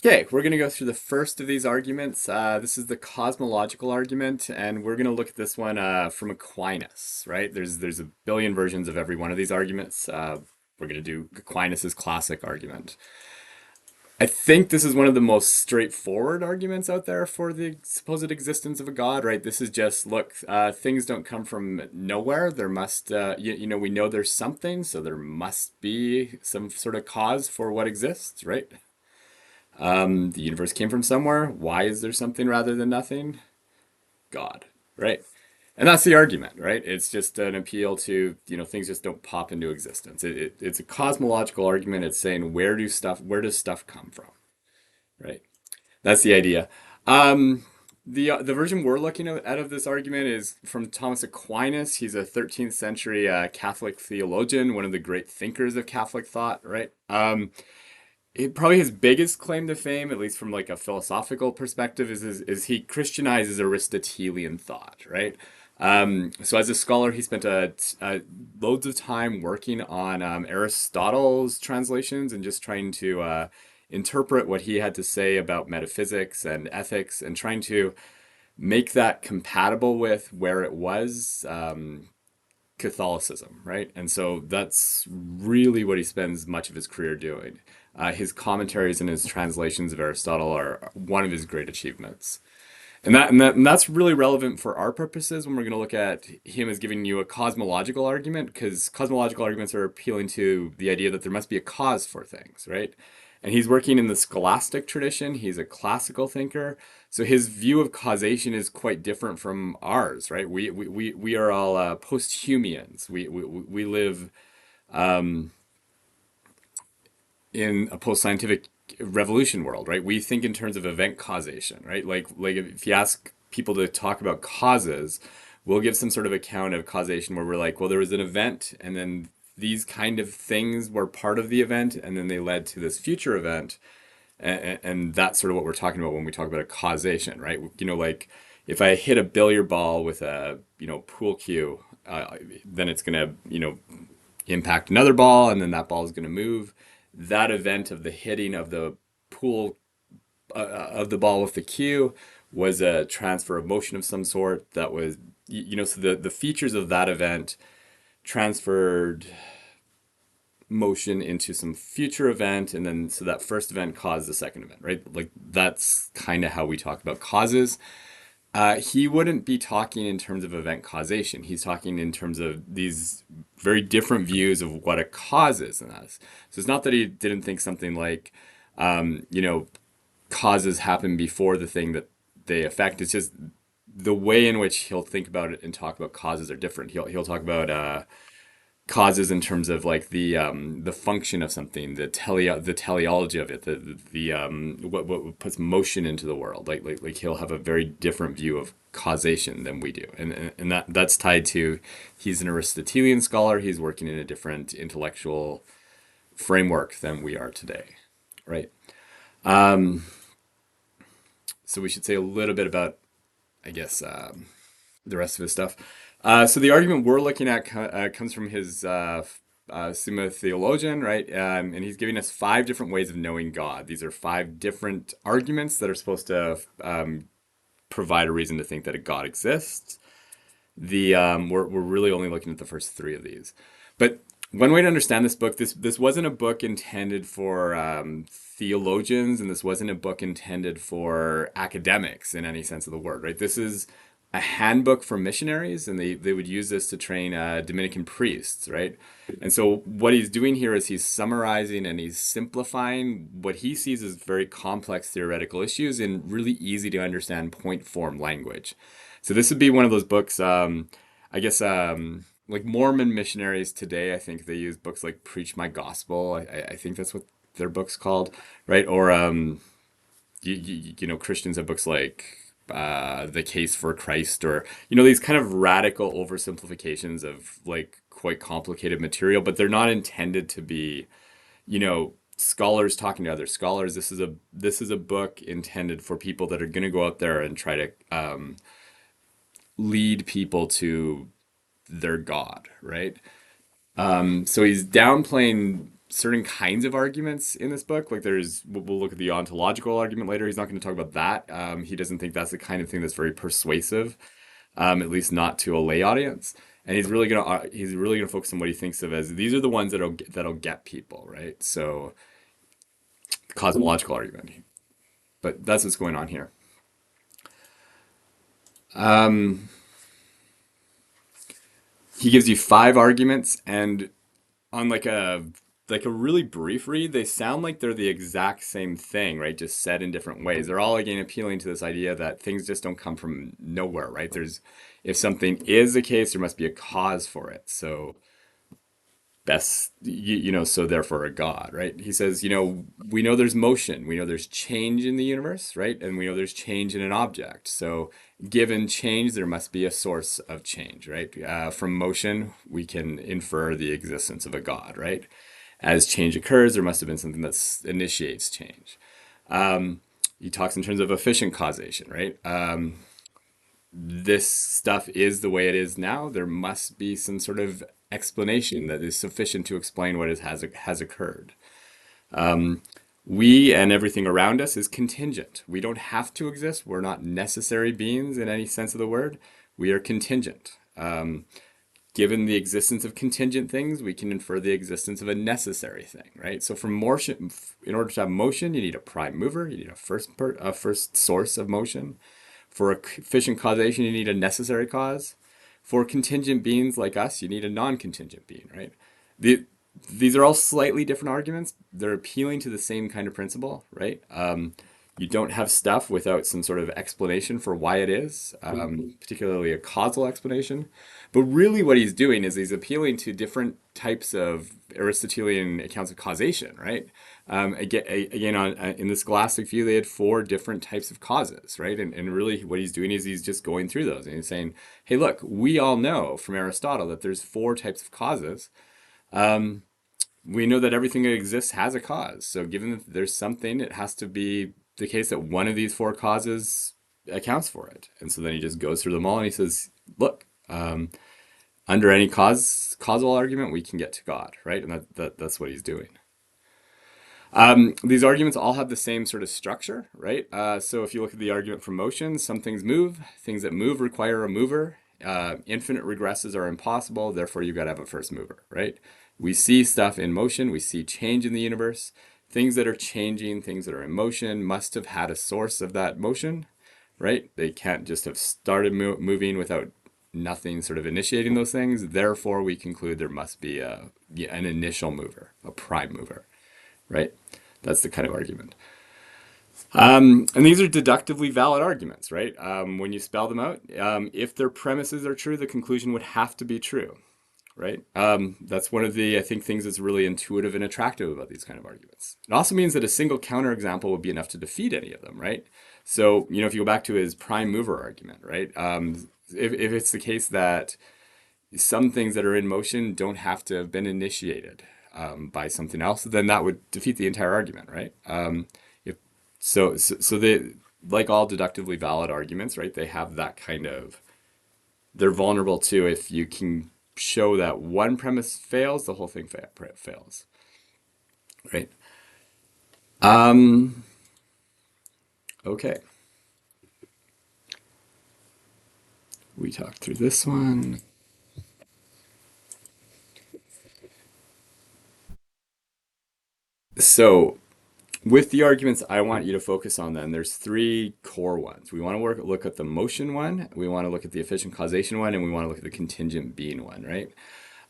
Okay, we're going to go through the first of these arguments. This is the cosmological argument, and we're going to look at this one from Aquinas, right? There's a billion versions of every one of these arguments. We're going to do Aquinas's classic argument. I think this is one of the most straightforward arguments out there for the supposed existence of a god, right? This is just, look, things don't come from nowhere. There must, we know there's something, so there must be some sort of cause for what exists, right? The universe came from somewhere. Why is there something rather than nothing? God, right? And that's the argument, right? It's just an appeal to, things just don't pop into existence. It's a cosmological argument. It's saying where does stuff come from, right? That's the idea. Um, the version we're looking at of this argument is from Thomas Aquinas. He's a 13th century Catholic theologian, one of the great thinkers of Catholic thought, right? Probably his biggest claim to fame, at least from like a philosophical perspective, is he Christianizes Aristotelian thought, right? So as a scholar, he spent loads of time working on Aristotle's translations and just trying to interpret what he had to say about metaphysics and ethics, and trying to make that compatible with where it was Catholicism, right? And so that's really what he spends much of his career doing. His commentaries and his translations of Aristotle are one of his great achievements. And that's really relevant for our purposes when we're going to look at him as giving you a cosmological argument, because cosmological arguments are appealing to the idea that there must be a cause for things, right? And he's working in the scholastic tradition. He's a classical thinker. So his view of causation is quite different from ours, right? We are all post-Humeans. We live in a post-scientific revolution world, right? We think in terms of event causation, right? Like if you ask people to talk about causes, we'll give some sort of account of causation where we're like, well, there was an event, and then these kind of things were part of the event, and then they led to this future event. And that's sort of what we're talking about when we talk about a causation, right? Like if I hit a billiard ball with a, pool cue, then it's going to, impact another ball, and then that ball is going to move. That event of the hitting of the pool of the ball with the cue was a transfer of motion of some sort. That was, so the features of that event transferred motion into some future event, and then so that first event caused the second event, right? Like that's kind of how we talk about causes. He wouldn't be talking in terms of event causation. He's talking in terms of these very different views of what a cause is in us. So it's not that he didn't think something like, um, you know, causes happen before the thing that they affect. It's just the way in which he'll think about it and talk about causes are different. He'll talk about causes in terms of like the function of something, the teleology of it, what puts motion into the world. Like he'll have a very different view of causation than we do, and that's tied to he's an Aristotelian scholar. He's working in a different intellectual framework than we are today, right? So we should say a little bit about, I guess, the rest of his stuff. So the argument we're looking at comes from his Summa Theologian, right? And he's giving us five different ways of knowing God. These are five different arguments that are supposed to provide a reason to think that a God exists. We're really only looking at the first three of these, but one way to understand this book, this wasn't a book intended for theologians, and this wasn't a book intended for academics in any sense of the word, right? This is a handbook for missionaries, and they would use this to train Dominican priests, right? And so what he's doing here is he's summarizing and he's simplifying what he sees as very complex theoretical issues in really easy to understand point form language. So this would be one of those books, I guess, like Mormon missionaries today, I think they use books like Preach My Gospel. I think that's what their book's called, right? Or Christians have books like The Case for Christ, or these kind of radical oversimplifications of like quite complicated material, but they're not intended to be, scholars talking to other scholars. This is a book intended for people that are going to go out there and try to lead people to their God, right? So he's downplaying certain kinds of arguments in this book. Like we'll look at the ontological argument later. He's not going to talk about that. He doesn't think that's the kind of thing that's very persuasive, at least not to a lay audience. And he's really gonna focus on what he thinks of as these are the ones that'll get people, right? So cosmological argument. But that's what's going on here. Um, he gives you five arguments, and on like a really brief read, they sound like they're the exact same thing, right? Just said in different ways. They're all again appealing to this idea that things just don't come from nowhere, right? There's if something is the case, there must be a cause for it. So so therefore a God, right? He says, we know there's motion, we know there's change in the universe, right? And we know there's change in an object. So given change, there must be a source of change, right? From motion, we can infer the existence of a God, right? As change occurs, there must have been something that initiates change. He talks in terms of efficient causation, right? This stuff is the way it is now. There must be some sort of explanation that is sufficient to explain what has occurred. We and everything around us is contingent. We don't have to exist. We're not necessary beings in any sense of the word. We are contingent. Given the existence of contingent things, we can infer the existence of a necessary thing, right? So from motion, in order to have motion, you need a prime mover. You need a first source of motion. For efficient causation, you need a necessary cause. For contingent beings like us, you need a non-contingent being, right? The, these are all slightly different arguments. They're appealing to the same kind of principle, right? You don't have stuff without some sort of explanation for why it is, particularly a causal explanation. But really, what he's doing is he's appealing to different types of Aristotelian accounts of causation, right? Again, in the Scholastic view, they had four different types of causes, right? And really, what he's doing is he's just going through those and he's saying, "Hey, look, we all know from Aristotle that there's four types of causes. We know that everything that exists has a cause. So, given that there's something, it has to be the case that one of these four causes accounts for it." And so then he just goes through them all and he says, "Look." Under any causal argument, we can get to God, right? And that's what he's doing. These arguments all have the same sort of structure, right? So if you look at the argument for motion, some things move. Things that move require a mover. Infinite regresses are impossible. Therefore, you've got to have a first mover, right? We see stuff in motion. We see change in the universe. Things that are changing, things that are in motion, must have had a source of that motion, right? They can't just have started moving without nothing sort of initiating those things. Therefore, we conclude there must be an initial mover, a prime mover, right? That's the kind of argument. And these are deductively valid arguments, right? When you spell them out, if their premises are true, the conclusion would have to be true, right? That's one of the, I think, things that's really intuitive and attractive about these kind of arguments. It also means that a single counterexample would be enough to defeat any of them, right? So, if you go back to his prime mover argument, right? If it's the case that some things that are in motion don't have to have been initiated by something else, then that would defeat the entire argument, right? If so they like all deductively valid arguments, right? They have that kind of they're vulnerable to if you can show that one premise fails, the whole thing fails, right? Um, okay, we talked through this one. So with the arguments I want you to focus on then, there's three core ones. We want to look at the motion one, we want to look at the efficient causation one, and we want to look at the contingent being one, right?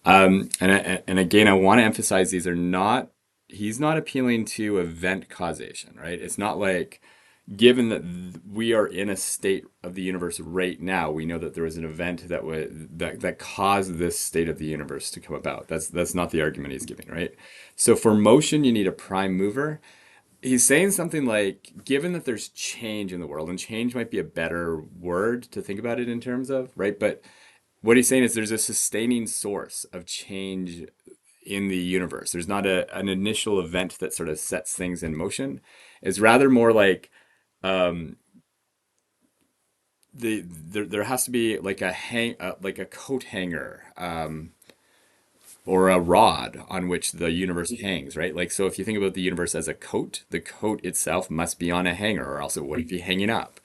And again, I want to emphasize these are not, he's not appealing to event causation, right? It's not like, given that we are in a state of the universe right now, we know that there was an event that caused this state of the universe to come about. That's not the argument he's giving, right? So for motion, you need a prime mover. He's saying something like, given that there's change in the world, and change might be a better word to think about it in terms of, right? But what he's saying is there's a sustaining source of change in the universe. There's not an initial event that sort of sets things in motion. It's rather more like um, there has to be like like a coat hanger, or a rod on which the universe hangs, right? Like, so if you think about the universe as a coat, the coat itself must be on a hanger, or else it wouldn't be hanging up.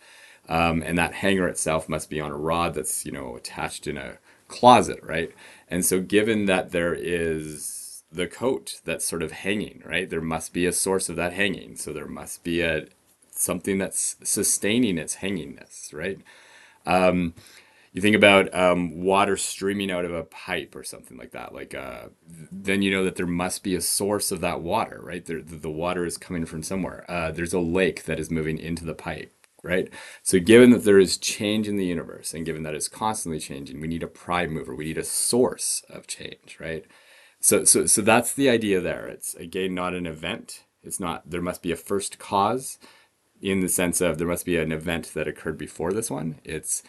And that hanger itself must be on a rod that's, attached in a closet, right? And so, given that there is the coat that's sort of hanging, right, there must be a source of that hanging. So there must be a something that's sustaining its hangingness, right? You think about water streaming out of a pipe or something like that. Like, then you know that there must be a source of that water, right? The water is coming from somewhere. There's a lake that is moving into the pipe, right? So, given that there is change in the universe, and given that it's constantly changing, we need a prime mover. We need a source of change, right? So that's the idea there. It's again not an event. It's not. There must be a first cause in the sense of there must be an event that occurred before this one. It's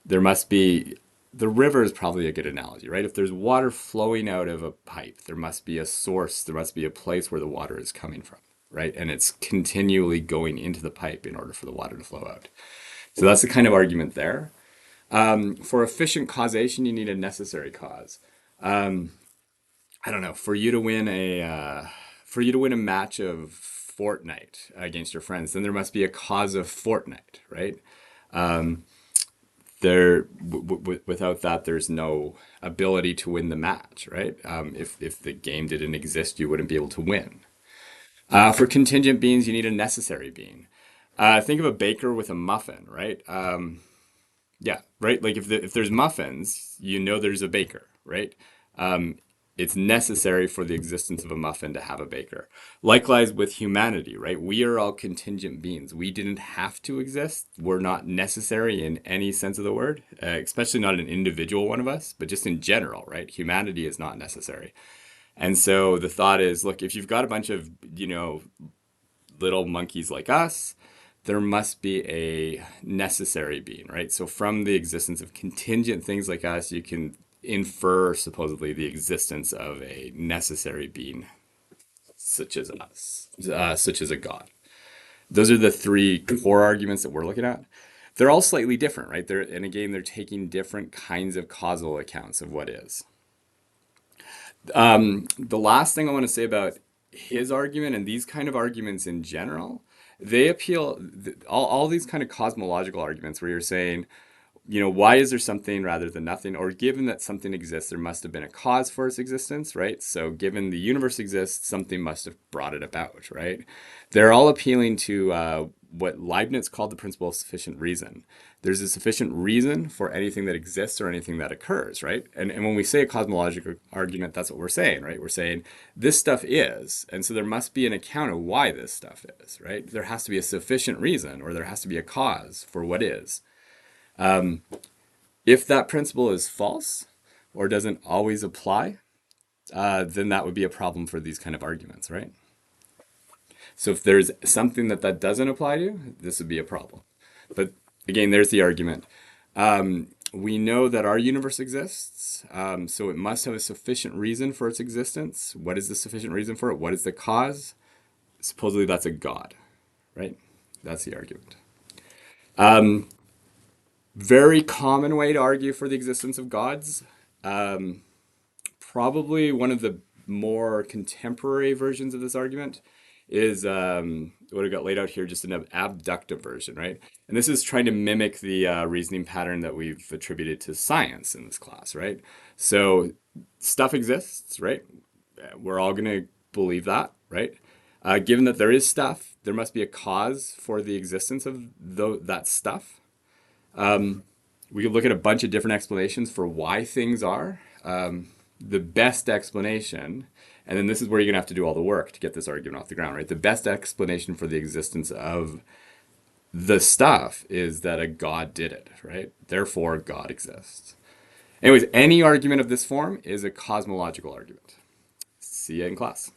there must be the river is probably a good analogy, right? If there's water flowing out of a pipe, there must be a source, there must be a place where the water is coming from, right? And it's continually going into the pipe in order for the water to flow out. So that's the kind of argument there. For efficient causation, you need a necessary cause. I don't know. For you to win a match of Fortnite against your friends, then there must be a cause of Fortnite, right? Without that, there's no ability to win the match, right? If the game didn't exist, you wouldn't be able to win. For contingent beings, you need a necessary being. Think of a baker with a muffin, right? Yeah, right. Like if there's muffins, you know there's a baker, right? Um, it's necessary for the existence of a muffin to have a baker. Likewise with humanity, right? We are all contingent beings. We didn't have to exist. We're not necessary in any sense of the word, especially not an individual one of us, but just in general, right? Humanity is not necessary. And so the thought is, look, if you've got a bunch of, little monkeys like us, there must be a necessary being, right? So from the existence of contingent things like us, you can infer supposedly the existence of a necessary being such as us, such as a god. Those are the three core arguments that we're looking at. They're all slightly different, right? And again, they're taking different kinds of causal accounts of what is. The last thing I want to say about his argument and these kind of arguments in general, they appeal all these kind of cosmological arguments where you're saying, why is there something rather than nothing? Or given that something exists, there must have been a cause for its existence, right? So given the universe exists, something must have brought it about, right? They're all appealing to what Leibniz called the principle of sufficient reason. There's a sufficient reason for anything that exists or anything that occurs, right? And when we say a cosmological argument, that's what we're saying, right? We're saying this stuff is, and so there must be an account of why this stuff is, right? There has to be a sufficient reason, or there has to be a cause for what is. If that principle is false or doesn't always apply, then that would be a problem for these kind of arguments, right? So if there's something that doesn't apply to, this would be a problem. But again, there's the argument. We know that our universe exists, so it must have a sufficient reason for its existence. What is the sufficient reason for it? What is the cause? Supposedly that's a god, right? That's the argument. Very common way to argue for the existence of gods. Probably one of the more contemporary versions of this argument is what I got laid out here, just an abductive version, right? And this is trying to mimic the reasoning pattern that we've attributed to science in this class, right? So stuff exists, right? We're all going to believe that, right? Given that there is stuff, there must be a cause for the existence of that stuff. We could look at a bunch of different explanations for why things are. The best explanation, and then this is where you're going to have to do all the work to get this argument off the ground, right? The best explanation for the existence of the stuff is that a god did it, right? Therefore, God exists. Anyways, any argument of this form is a cosmological argument. See you in class.